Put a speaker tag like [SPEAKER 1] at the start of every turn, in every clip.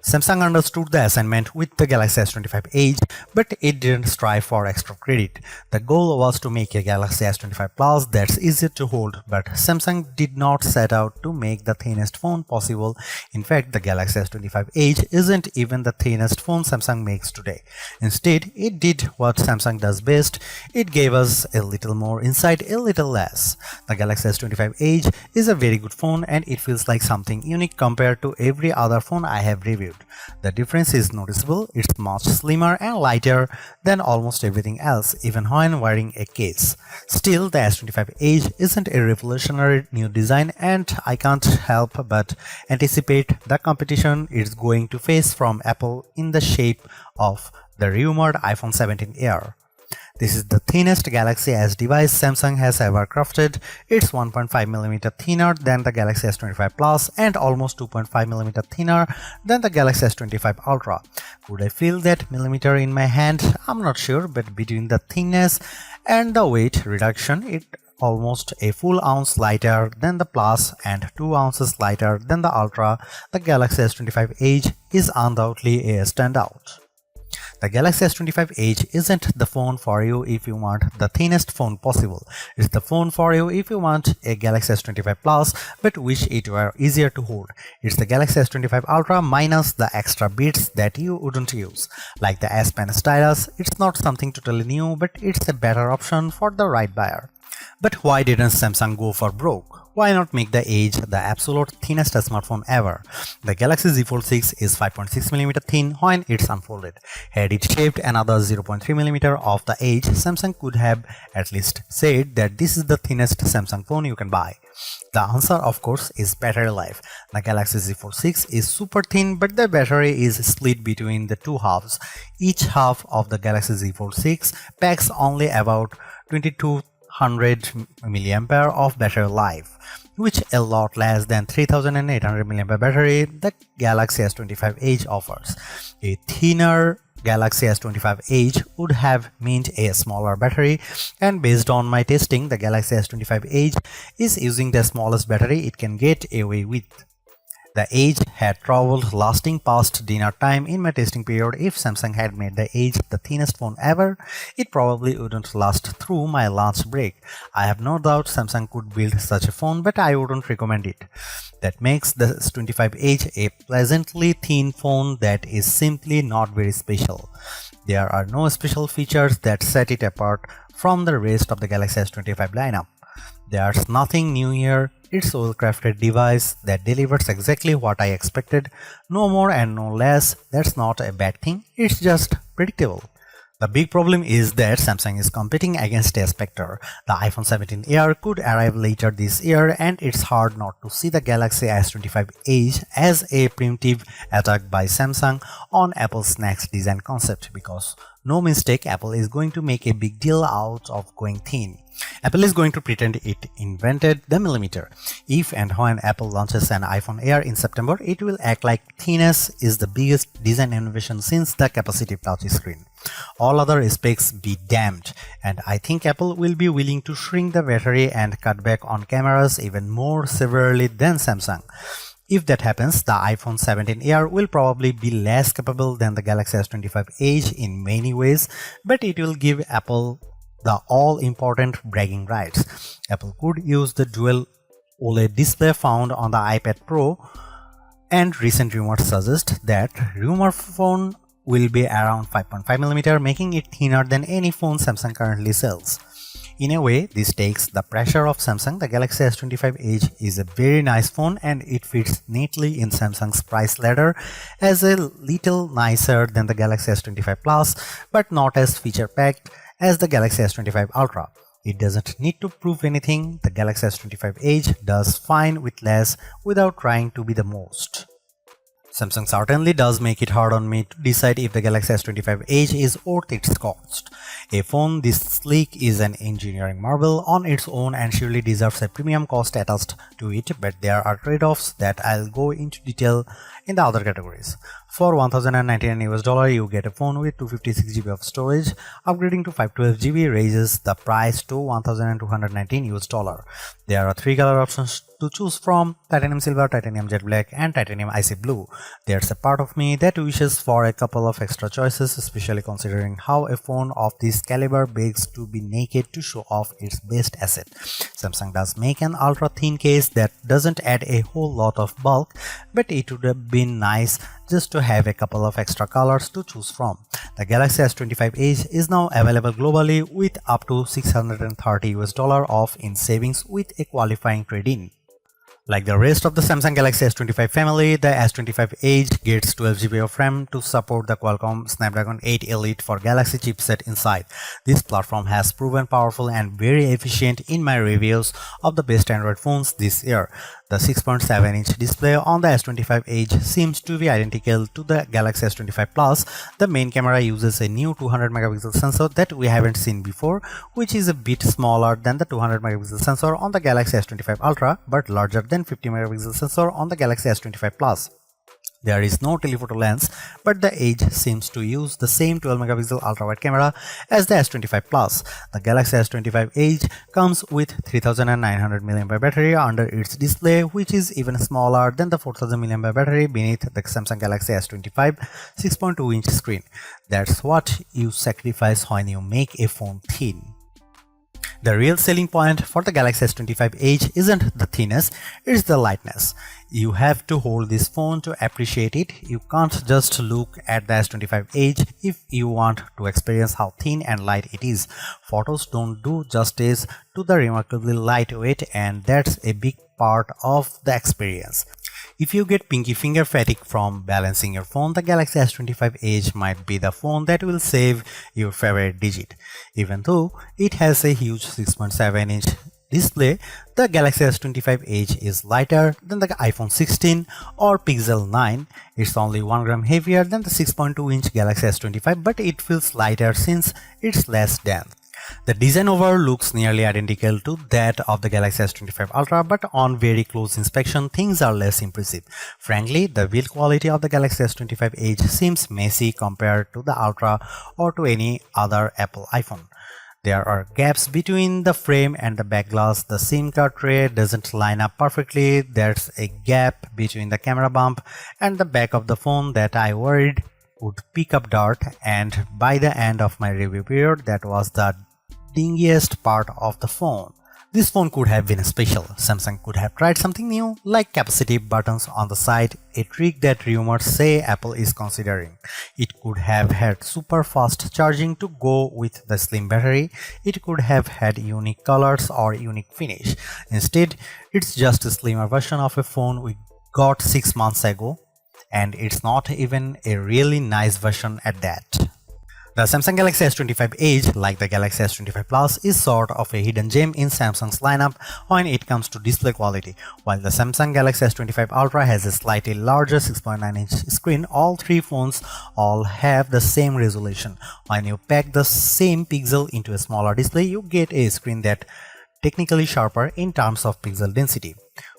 [SPEAKER 1] Samsung understood the assignment with the Galaxy S25 Edge, but it didn't strive for extra credit. The goal was to make a Galaxy S25 Plus that's easier to hold, but Samsung did not set out to make the thinnest phone possible. In fact, the Galaxy S25 Edge isn't even the thinnest phone Samsung makes today. Instead, it did what Samsung does best. It gave us a little more inside, a little less. The Galaxy S25 Edge is a very good phone and it feels like something unique compared to every other phone I have reviewed. The difference is noticeable. It's much slimmer and lighter than almost everything else, even when wearing a case. Still, the S25 Edge isn't a revolutionary new design, and I can't help but anticipate the competition it's going to face from Apple in the shape of the rumored iPhone 17 Air. This is the thinnest Galaxy S device Samsung has ever crafted. It's 1.5mm thinner than the Galaxy S25 Plus and almost 2.5mm thinner than the Galaxy S25 Ultra. Could I feel that millimeter in my hand? I'm not sure, but between the thinness and the weight reduction, it's almost a full ounce lighter than the Plus and 2 ounces lighter than the Ultra. The Galaxy S25 Edge is undoubtedly a standout. The Galaxy S25 Edge isn't the phone for you if you want the thinnest phone possible. It's the phone for you if you want a Galaxy S25 Plus but wish it were easier to hold. It's the Galaxy S25 Ultra minus the extra bits that you wouldn't use. Like the S Pen stylus, it's not something totally new, but it's a better option for the right buyer. But why didn't Samsung go for broke? Why not make the Edge the absolute thinnest smartphone ever? The Galaxy Z Fold 6 is 5.6mm thin when it's unfolded. Had it shaved another 0.3mm off the Edge, Samsung could have at least said that this is the thinnest Samsung phone you can buy. The answer, of course, is battery life. The Galaxy Z Fold 6 is super thin, but the battery is split between the two halves. Each half of the Galaxy Z Fold 6 packs only about 2200 mAh of battery life, which a lot less than 3800 mAh battery the Galaxy S25 Edge offers. A thinner Galaxy S25 Edge would have meant a smaller battery, and based on my testing, the Galaxy S25 Edge is using the smallest battery it can get away with. The Edge had trouble lasting past dinner time in my testing period. If Samsung had made the Edge the thinnest phone ever, it probably wouldn't last through my lunch break. I have no doubt Samsung could build such a phone, but I wouldn't recommend it. That makes the S25 Edge a pleasantly thin phone that is simply not very special. There are no special features that set it apart from the rest of the Galaxy S25 lineup. There's nothing new here. It's a well-crafted device that delivers exactly what I expected, no more and no less. That's not a bad thing, it's just predictable. The big problem is that Samsung is competing against a specter. The iPhone 17 Air could arrive later this year, and it's hard not to see the Galaxy S25 Edge as a preemptive attack by Samsung on Apple's next design concept, because no mistake, Apple is going to make a big deal out of going thin. Apple is going to pretend it invented the millimeter. If and when Apple launches an iPhone Air in September, it will act like thinness is the biggest design innovation since the capacitive touchscreen. All other specs be damned, and I think Apple will be willing to shrink the battery and cut back on cameras even more severely than Samsung. If that happens, the iPhone 17 Air will probably be less capable than the Galaxy S25 Edge in many ways, but it will give Apple the all-important bragging rights. Apple could use the dual OLED display found on the iPad Pro, and recent rumors suggest that rumored phone will be around 5.5mm, making it thinner than any phone Samsung currently sells. In a way, this takes the pressure off Samsung. The Galaxy S25 Edge is a very nice phone and it fits neatly in Samsung's price ladder as a little nicer than the Galaxy S25 Plus, but not as feature-packed as the Galaxy S25 Ultra. It doesn't need to prove anything. The Galaxy S25 Edge does fine with less without trying to be the most. Samsung certainly does make it hard on me to decide if the Galaxy S25 Edge is worth its cost. A phone this sleek is an engineering marvel on its own and surely deserves a premium cost attached to it, but there are trade-offs that I'll go into detail in the other categories. For $1,099 you get a phone with 256GB of storage. Upgrading to 512GB raises the price to $1,219. There are 3 color options to choose from: titanium silver, titanium jet black, and titanium icy blue. There's a part of me that wishes for a couple of extra choices, especially considering how a phone of this caliber begs to be naked to show off its best asset. Samsung does make an ultra thin case that doesn't add a whole lot of bulk, but it would have been nice just to have a couple of extra colors to choose from. The Galaxy S25 Edge is now available globally with up to $630 off in savings with a qualifying trade-in. Like the rest of the Samsung Galaxy S25 family, the S25 Edge gets 12GB of RAM to support the Qualcomm Snapdragon 8 Elite for Galaxy chipset inside. This platform has proven powerful and very efficient in my reviews of the best Android phones this year. The 6.7-inch display on the S25 Edge seems to be identical to the Galaxy S25 Plus. The main camera uses a new 200-megapixel sensor that we haven't seen before, which is a bit smaller than the 200-megapixel sensor on the Galaxy S25 Ultra, but larger than 50-megapixel sensor on the Galaxy S25 Plus. There is no telephoto lens, but the Edge seems to use the same 12-megapixel ultra-wide camera as the S25 Plus. The Galaxy S25 Edge comes with 3900 mAh battery under its display, which is even smaller than the 4000 mAh battery beneath the Samsung Galaxy S25 6.2-inch screen. That's what you sacrifice when you make a phone thin. The real selling point for the Galaxy S25 Edge isn't the thinness, it's the lightness. You have to hold this phone to appreciate it. You can't just look at the S25 Edge if you want to experience how thin and light it is. Photos don't do justice to the remarkably lightweight, and that's a big part of the experience. If you get pinky finger fatigue from balancing your phone, the Galaxy S25 Edge might be the phone that will save your favorite digit. Even though it has a huge 6.7-inch display, the Galaxy S25 Edge is lighter than the iPhone 16 or Pixel 9. It's only 1 gram heavier than the 6.2-inch Galaxy S25, but it feels lighter since it's less dense. The design overall looks nearly identical to that of the Galaxy S25 Ultra, but on very close inspection, things are less impressive. Frankly, the build quality of the Galaxy S25 Edge seems messy compared to the Ultra or to any other Apple iPhone. There are gaps between the frame and the back glass. The SIM card tray doesn't line up perfectly. There's a gap between the camera bump and the back of the phone that I worried would pick up dirt, and by the end of my review period, that was the dingiest part of the phone. This phone could have been special. Samsung could have tried something new, like capacitive buttons on the side, a trick that rumors say Apple is considering. It could have had super fast charging to go with the slim battery. It could have had unique colors or unique finish. Instead, it's just a slimmer version of a phone we got 6 months ago, and it's not even a really nice version at that. The Samsung Galaxy S25 Edge, like the Galaxy S25 Plus, is sort of a hidden gem in Samsung's lineup when it comes to display quality. While the Samsung Galaxy S25 Ultra has a slightly larger 6.9-inch screen, all three phones all have the same resolution. When you pack the same pixel into a smaller display, you get a screen that's technically sharper in terms of pixel density,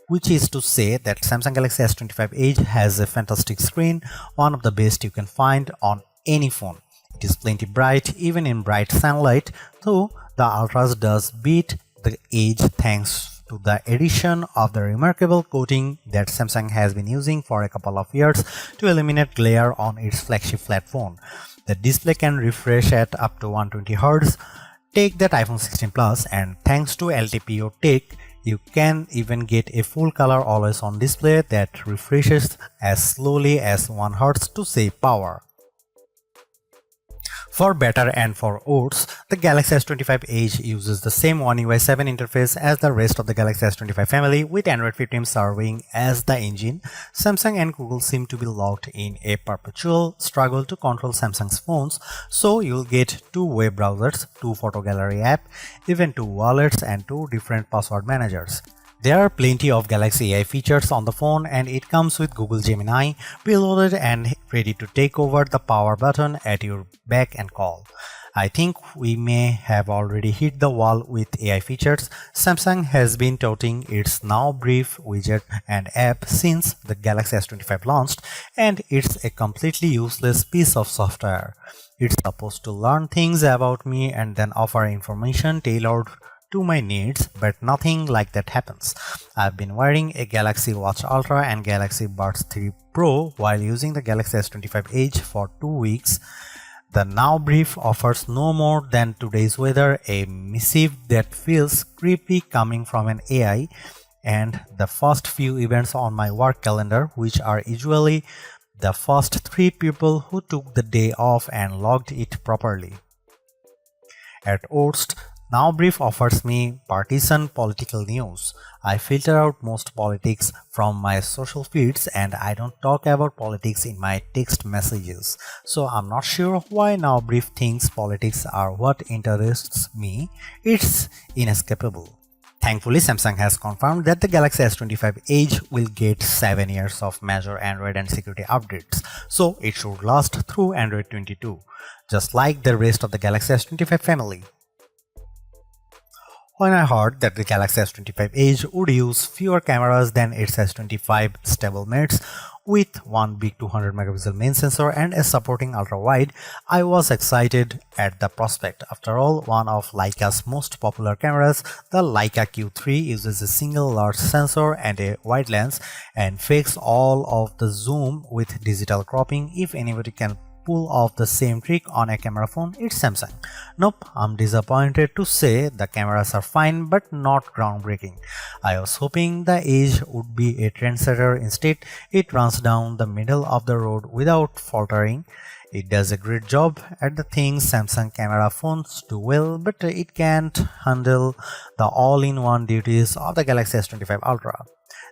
[SPEAKER 1] which is to say that Samsung Galaxy S25 Edge has a fantastic screen, one of the best you can find on any phone. It is plenty bright even in bright sunlight, though the Ultras does beat the Edge thanks to the addition of the remarkable coating that Samsung has been using for a couple of years to eliminate glare on its flagship flat phone. The display can refresh at up to 120Hz. Take that iPhone 16 Plus, and thanks to LTPO tech, you can even get a full color always on display that refreshes as slowly as 1 Hz to save power. For better and for worse, the Galaxy S25 Edge uses the same One UI 7 interface as the rest of the Galaxy S25 family, with Android 15 serving as the engine. Samsung and Google seem to be locked in a perpetual struggle to control Samsung's phones, so you'll get 2 web browsers, 2 photo gallery apps, even 2 wallets, and 2 different password managers. There are plenty of Galaxy AI features on the phone, and it comes with Google Gemini preloaded and ready to take over the power button at your beck and call. I think we may have already hit the wall with AI features. Samsung has been touting its Now Brief widget and app since the Galaxy S25 launched, and it's a completely useless piece of software. It's supposed to learn things about me and then offer information tailored to my needs, but nothing like that happens. I've been wearing a Galaxy Watch Ultra and Galaxy Buds 3 Pro while using the Galaxy S25 Edge for 2 weeks. The Now Brief offers no more than today's weather, a missive that feels creepy coming from an AI, and the first few events on my work calendar, which are usually the first 3 people who took the day off and logged it properly. At worst, Now Brief offers me partisan political news. I filter out most politics from my social feeds and I don't talk about politics in my text messages. So I'm not sure why Now Brief thinks politics are what interests me. It's inescapable. Thankfully, Samsung has confirmed that the Galaxy S25 Edge will get 7 years of major Android and security updates, so it should last through Android 22, just like the rest of the Galaxy S25 family. When I heard that the Galaxy S25 Edge would use fewer cameras than its S25 stablemates, with one big 200 megapixel main sensor and a supporting ultra-wide, I was excited at the prospect. After all, one of Leica's most popular cameras, the Leica Q3, uses a single large sensor and a wide lens and fakes all of the zoom with digital cropping. If anybody can pull off the same trick on a camera phone, it's Samsung. Nope, I'm disappointed to say the cameras are fine but not groundbreaking. I was hoping the Edge would be a trendsetter. Instead, it runs down the middle of the road without faltering. It does a great job at the things Samsung camera phones do well, but it can't handle the all-in-one duties of the Galaxy S25 Ultra.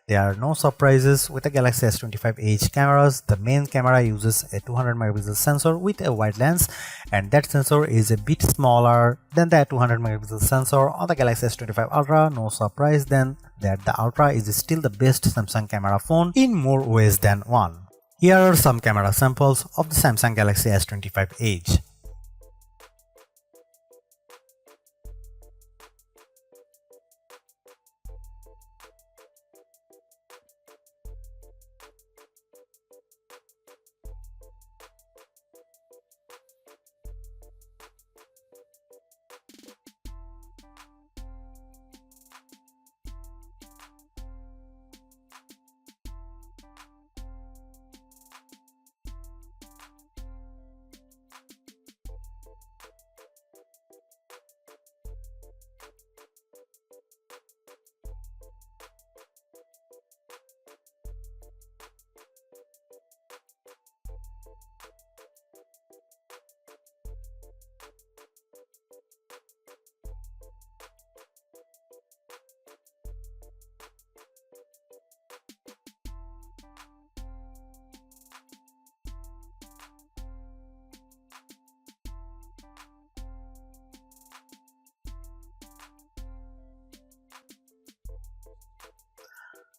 [SPEAKER 1] There are no surprises with the Galaxy S25 Edge cameras. The main camera uses a 200 megapixel sensor with a wide lens, and that sensor is a bit smaller than the 200 megapixel sensor on the Galaxy S25 Ultra. No surprise then that the Ultra is still the best Samsung camera phone in more ways than one. Here are some camera samples of the Samsung Galaxy S25 Edge.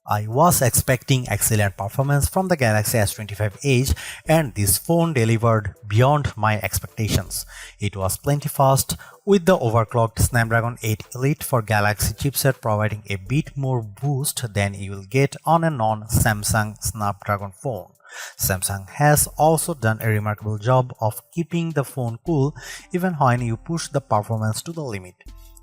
[SPEAKER 1] I was expecting excellent performance from the Galaxy S25 Edge, and this phone delivered beyond my expectations. It was plenty fast, with the overclocked Snapdragon 8 Elite for Galaxy chipset providing a bit more boost than you will get on a non-Samsung Snapdragon phone. Samsung has also done a remarkable job of keeping the phone cool even when you push the performance to the limit.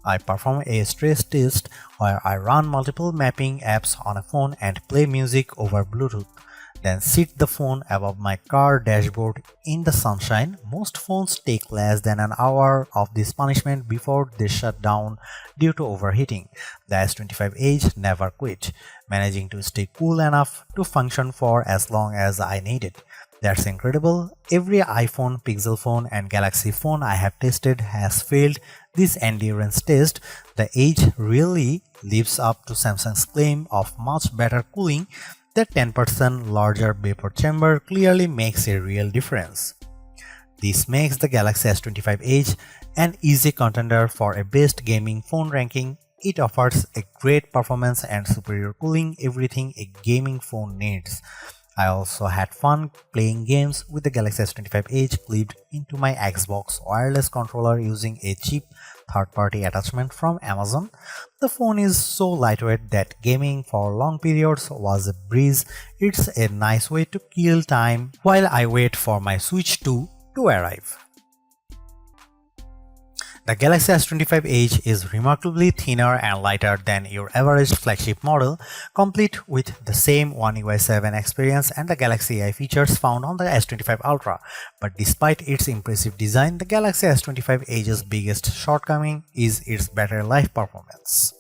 [SPEAKER 1] I perform a stress test where I run multiple mapping apps on a phone and play music over Bluetooth, then sit the phone above my car dashboard in the sunshine. Most phones take less than an hour of this punishment before they shut down due to overheating. The S25 Edge never quit, managing to stay cool enough to function for as long as I needed. That's incredible. Every iPhone, Pixel phone and Galaxy phone I have tested has failed this endurance test. The Edge really lives up to Samsung's claim of much better cooling. The 10% larger vapor chamber clearly makes a real difference. This makes the Galaxy S25 Edge an easy contender for a best gaming phone ranking. It offers a great performance and superior cooling, everything a gaming phone needs. I also had fun playing games with the Galaxy S25 Edge clipped into my Xbox wireless controller using a cheap third-party attachment from Amazon. The phone is so lightweight that gaming for long periods was a breeze. It's a nice way to kill time while I wait for my Switch 2 to arrive. The Galaxy S25 Edge is remarkably thinner and lighter than your average flagship model, complete with the same One UI 7 experience and the Galaxy AI features found on the S25 Ultra. But despite its impressive design, the Galaxy S25 Edge's biggest shortcoming is its battery life performance.